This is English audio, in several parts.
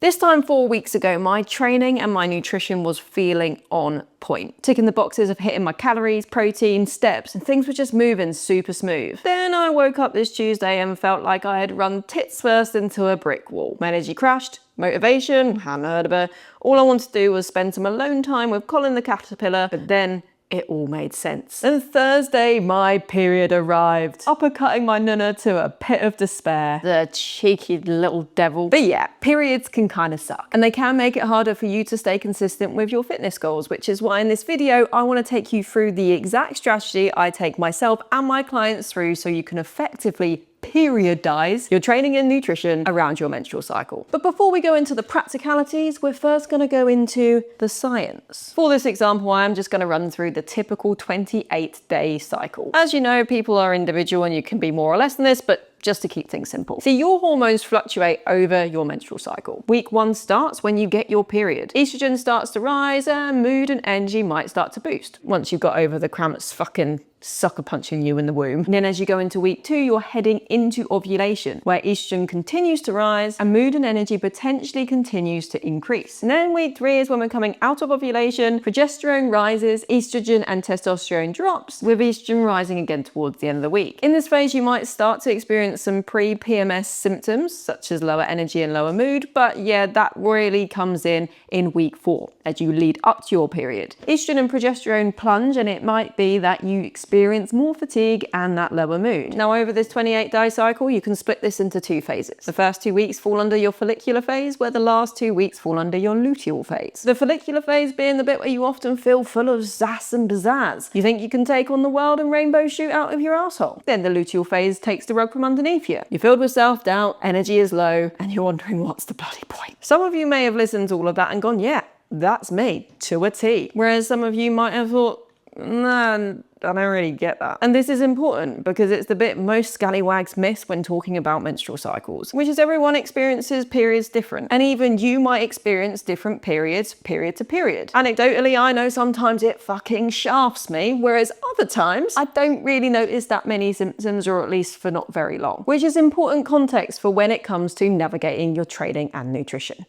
This time 4 weeks ago, my training and my nutrition was feeling on point. Ticking the boxes of hitting my calories, protein, steps, and things were just moving super smooth. Then I woke up this Tuesday and felt like I had run tits first into a brick wall. My energy crashed, motivation, hadn't heard of her. All I wanted to do was spend some alone time with Colin the caterpillar, but then it all made sense. And Thursday, my period arrived, uppercutting my nunna to a pit of despair. The cheeky little devil. But yeah, periods can kind of suck. And they can make it harder for you to stay consistent with your fitness goals, which is why in this video, I want to take you through the exact strategy I take myself and my clients through so you can effectively periodize your training and nutrition around your menstrual cycle. But before we go into the practicalities, we're first going to go into the science. For this example, I'm just going to run through the typical 28-day cycle. As you know, people are individual and you can be more or less than this, but just to keep things simple. See, your hormones fluctuate over your menstrual cycle. Week 1 starts when you get your period. Estrogen starts to rise and mood and energy might start to boost once you've got over the cramps fucking sucker punching you in the womb. And then as you go into week 2, you're heading into ovulation, where estrogen continues to rise and mood and energy potentially continues to increase. And then week 3 is when we're coming out of ovulation, progesterone rises, estrogen and testosterone drops, with estrogen rising again towards the end of the week. In this phase, you might start to experience some pre-PMS symptoms, such as lower energy and lower mood, but yeah, that really comes in week 4, as you lead up to your period. Estrogen and progesterone plunge, and it might be that you experience more fatigue and that lower mood. Now, over this 28-day cycle, you can split this into 2 phases. The first 2 weeks fall under your follicular phase, where the last 2 weeks fall under your luteal phase. The follicular phase being the bit where you often feel full of sass and pizzazz. You think you can take on the world and rainbow shoot out of your asshole. Then the luteal phase takes the rug from underneath you. You're filled with self-doubt, energy is low, and you're wondering what's the bloody point. Some of you may have listened to all of that and gone, yeah, that's me, to a T. Whereas some of you might have thought, nah, I don't really get that. And this is important because it's the bit most scallywags miss when talking about menstrual cycles, which is everyone experiences periods different. And even you might experience different periods, period to period. Anecdotally, I know sometimes it fucking shafts me, whereas other times I don't really notice that many symptoms, or at least for not very long, which is important context for when it comes to navigating your training and nutrition.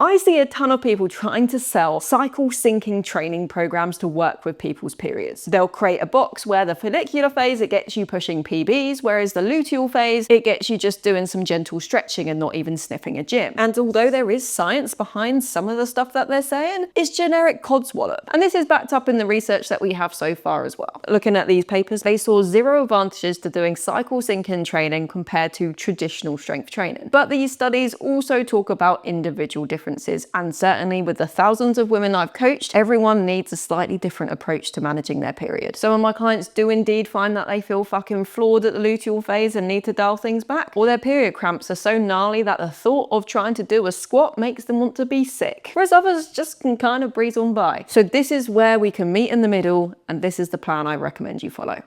I see a ton of people trying to sell cycle syncing training programs to work with people's periods. They'll create a box where the follicular phase, it gets you pushing PBs, whereas the luteal phase, it gets you just doing some gentle stretching and not even sniffing a gym. And although there is science behind some of the stuff that they're saying, it's generic codswallop. And this is backed up in the research that we have so far as well. Looking at these papers, they saw 0 advantages to doing cycle syncing training compared to traditional strength training. But these studies also talk about individual differences. And certainly with the thousands of women I've coached, everyone needs a slightly different approach to managing their period. Some of my clients do indeed find that they feel fucking floored at the luteal phase and need to dial things back. Or their period cramps are so gnarly that the thought of trying to do a squat makes them want to be sick. Whereas others just can kind of breeze on by. So this is where we can meet in the middle, and this is the plan I recommend you follow.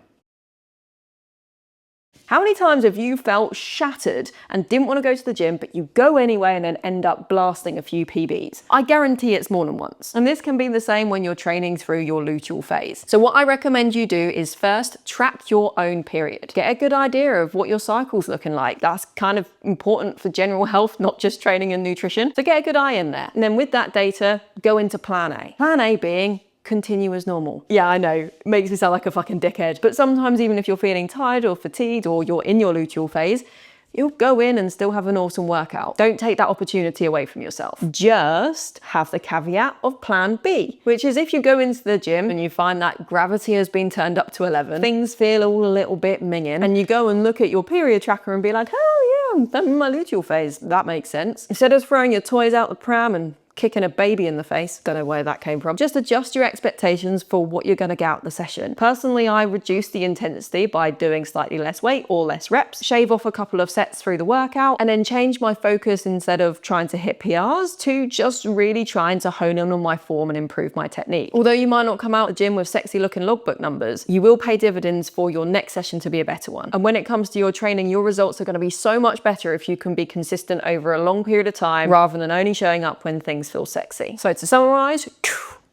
How many times have you felt shattered and didn't want to go to the gym, but you go anyway and then end up blasting a few PBs? I guarantee it's more than once. And this can be the same when you're training through your luteal phase. So what I recommend you do is first track your own period. Get a good idea of what your cycle's looking like. That's kind of important for general health, not just training and nutrition. So get a good eye in there. And then with that data, go into plan A. Plan A being continue as normal. Yeah, I know, it makes me sound like a fucking dickhead, but sometimes even if you're feeling tired or fatigued or you're in your luteal phase, you'll go in and still have an awesome workout. Don't take that opportunity away from yourself. Just have the caveat of plan B, which is if you go into the gym and you find that gravity has been turned up to 11, things feel all a little bit minging, and you go and look at your period tracker and be like, oh yeah, I'm in my luteal phase. That makes sense. Instead of throwing your toys out the pram and kicking a baby in the face, don't know where that came from, just adjust your expectations for what you're going to get out of the session. Personally, I reduce the intensity by doing slightly less weight or less reps, shave off a couple of sets through the workout, and then change my focus instead of trying to hit PRs to just really trying to hone in on my form and improve my technique. Although you might not come out of the gym with sexy looking logbook numbers, you will pay dividends for your next session to be a better one. And when it comes to your training, your results are going to be so much better if you can be consistent over a long period of time rather than only showing up when things feel sexy. So to summarize,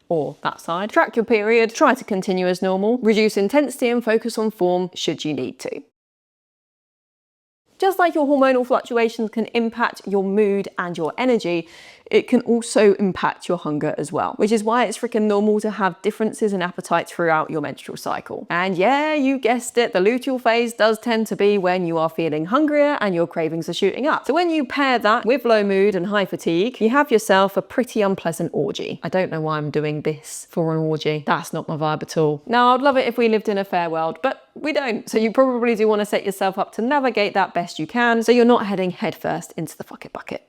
or that side, track your period, try to continue as normal, reduce intensity and focus on form should you need to. Just like your hormonal fluctuations can impact your mood and your energy, it can also impact your hunger as well, which is why it's freaking normal to have differences in appetite throughout your menstrual cycle. And yeah, you guessed it, the luteal phase does tend to be when you are feeling hungrier and your cravings are shooting up. So when you pair that with low mood and high fatigue, you have yourself a pretty unpleasant orgy. I don't know why I'm doing this for an orgy. That's not my vibe at all. Now, I'd love it if we lived in a fair world, but we don't. So you probably do want to set yourself up to navigate that best you can, so you're not heading headfirst into the fuck it bucket.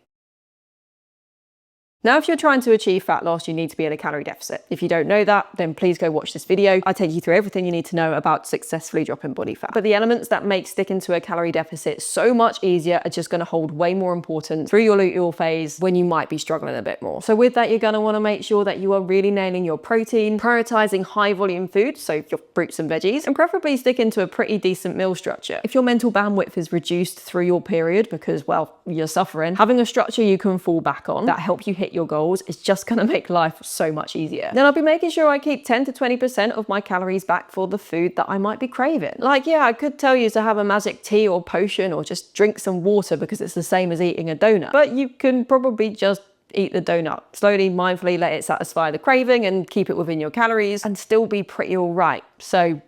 Now, if you're trying to achieve fat loss, you need to be in a calorie deficit. If you don't know that, then please go watch this video. I take you through everything you need to know about successfully dropping body fat. But the elements that make sticking to a calorie deficit so much easier are just going to hold way more importance through your luteal phase when you might be struggling a bit more. So with that, you're going to want to make sure that you are really nailing your protein, prioritizing high volume foods, so your fruits and veggies, and preferably sticking to a pretty decent meal structure. If your mental bandwidth is reduced through your period because, well, you're suffering, having a structure you can fall back on that help you hit your goals is just going to make life so much easier. Then I'll be making sure I keep 10 to 20% of my calories back for the food that I might be craving. Like, yeah, I could tell you to have a magic tea or potion or just drink some water because it's the same as eating a donut, but you can probably just eat the donut. Slowly, mindfully let it satisfy the craving and keep it within your calories and still be pretty all right. So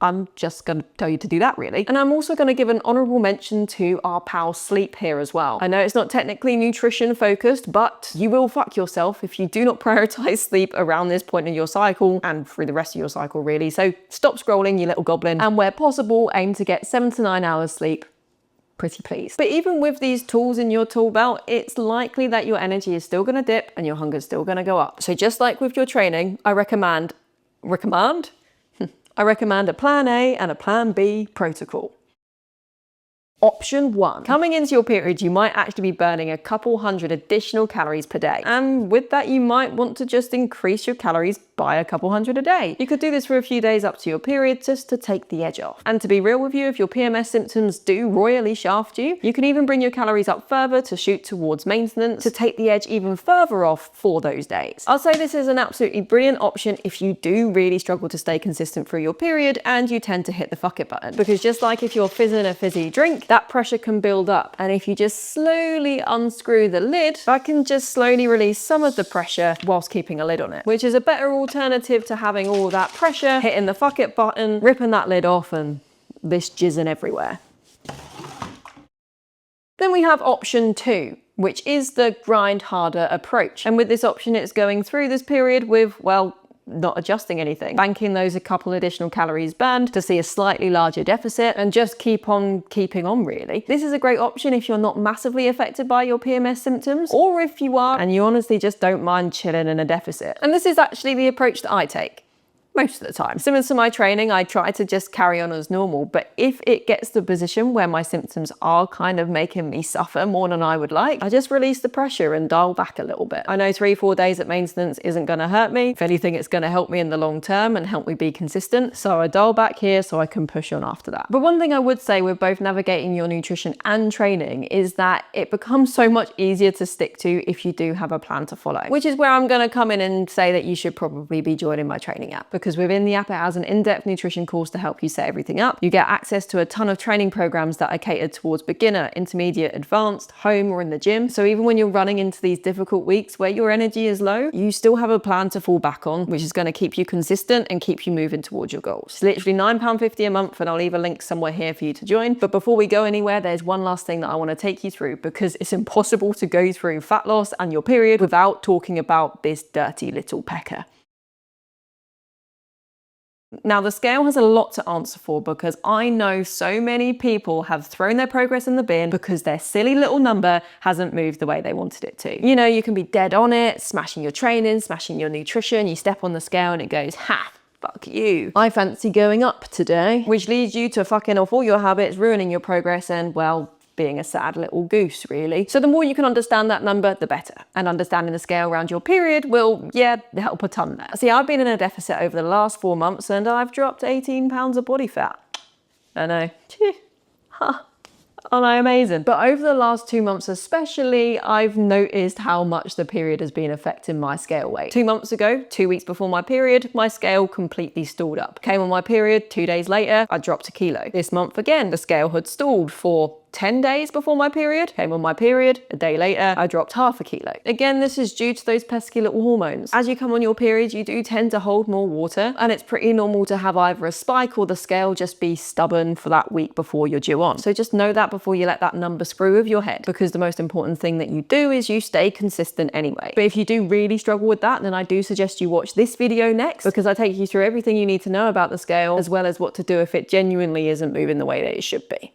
I'm just going to tell you to do that, really. And I'm also going to give an honorable mention to our pal sleep here as well. I know it's not technically nutrition focused, but you will fuck yourself if you do not prioritize sleep around this point in your cycle and through the rest of your cycle, really. So stop scrolling, you little goblin, and where possible, aim to get 7 to 9 hours sleep. Pretty please. But even with these tools in your tool belt, it's likely that your energy is still going to dip and your hunger is still going to go up. So just like with your training, I recommend a plan A and a plan B protocol. Option 1. Coming into your period, you might actually be burning a couple hundred additional calories per day. And with that, you might want to just increase your calories by a couple hundred a day. You could do this for a few days up to your period just to take the edge off. And to be real with you, if your PMS symptoms do royally shaft you, you can even bring your calories up further to shoot towards maintenance to take the edge even further off for those days. I'll say this is an absolutely brilliant option if you do really struggle to stay consistent through your period and you tend to hit the fuck it button. Because just like if you're fizzing a fizzy drink, that pressure can build up. And if you just slowly unscrew the lid, that can just slowly release some of the pressure whilst keeping a lid on it, which is a better alternative to having all that pressure, hitting the fuck it button, ripping that lid off and this jizzing everywhere. Then we have option 2, which is the grind harder approach. And with this option, it's going through this period with, well, not adjusting anything, banking those a couple additional calories burned to see a slightly larger deficit and just keep on keeping on, really. This is a great option if you're not massively affected by your PMS symptoms, or if you are and you honestly just don't mind chilling in a deficit. And this is actually the approach that I take most of the time. Similar to my training, I try to just carry on as normal, but if it gets to the position where my symptoms are kind of making me suffer more than I would like, I just release the pressure and dial back a little bit. I know 3-4 days at maintenance isn't going to hurt me. If anything, it's going to help me in the long term and help me be consistent. So I dial back here so I can push on after that. But one thing I would say with both navigating your nutrition and training is that it becomes so much easier to stick to if you do have a plan to follow, which is where I'm going to come in and say that you should probably be joining my training app, because within the app, it has an in-depth nutrition course to help you set everything up. You get access to a ton of training programs that are catered towards beginner, intermediate, advanced, home, or in the gym. So even when you're running into these difficult weeks where your energy is low, you still have a plan to fall back on, which is going to keep you consistent and keep you moving towards your goals. It's literally £9.50 a month, and I'll leave a link somewhere here for you to join. But before we go anywhere, there's one last thing that I want to take you through, because it's impossible to go through fat loss and your period without talking about this dirty little pecker. Now, the scale has a lot to answer for, because I know so many people have thrown their progress in the bin because their silly little number hasn't moved the way they wanted it to. You know, you can be dead on it, smashing your training, smashing your nutrition, you step on the scale and it goes, ha, fuck you. I fancy going up today, which leads you to fucking off all your habits, ruining your progress and, well, being a sad little goose, really. So the more you can understand that number, the better. And understanding the scale around your period will, yeah, help a ton there. See, I've been in a deficit over the last 4 months and I've dropped 18 pounds of body fat. I know. Aren't I amazing? But over the last 2 months especially, I've noticed how much the period has been affecting my scale weight. 2 months ago, 2 weeks before my period, my scale completely stalled up. Came on my period, 2 days later, I dropped a kilo. This month again, the scale had stalled for 10 days before my period. Came on my period, a day later, I dropped half a kilo. Again, this is due to those pesky little hormones. As you come on your period, you do tend to hold more water, and it's pretty normal to have either a spike or the scale just be stubborn for that week before you're due on. So just know that before you let that number screw with your head, because the most important thing that you do is you stay consistent anyway. But if you do really struggle with that, then I do suggest you watch this video next, because I take you through everything you need to know about the scale, as well as what to do if it genuinely isn't moving the way that it should be.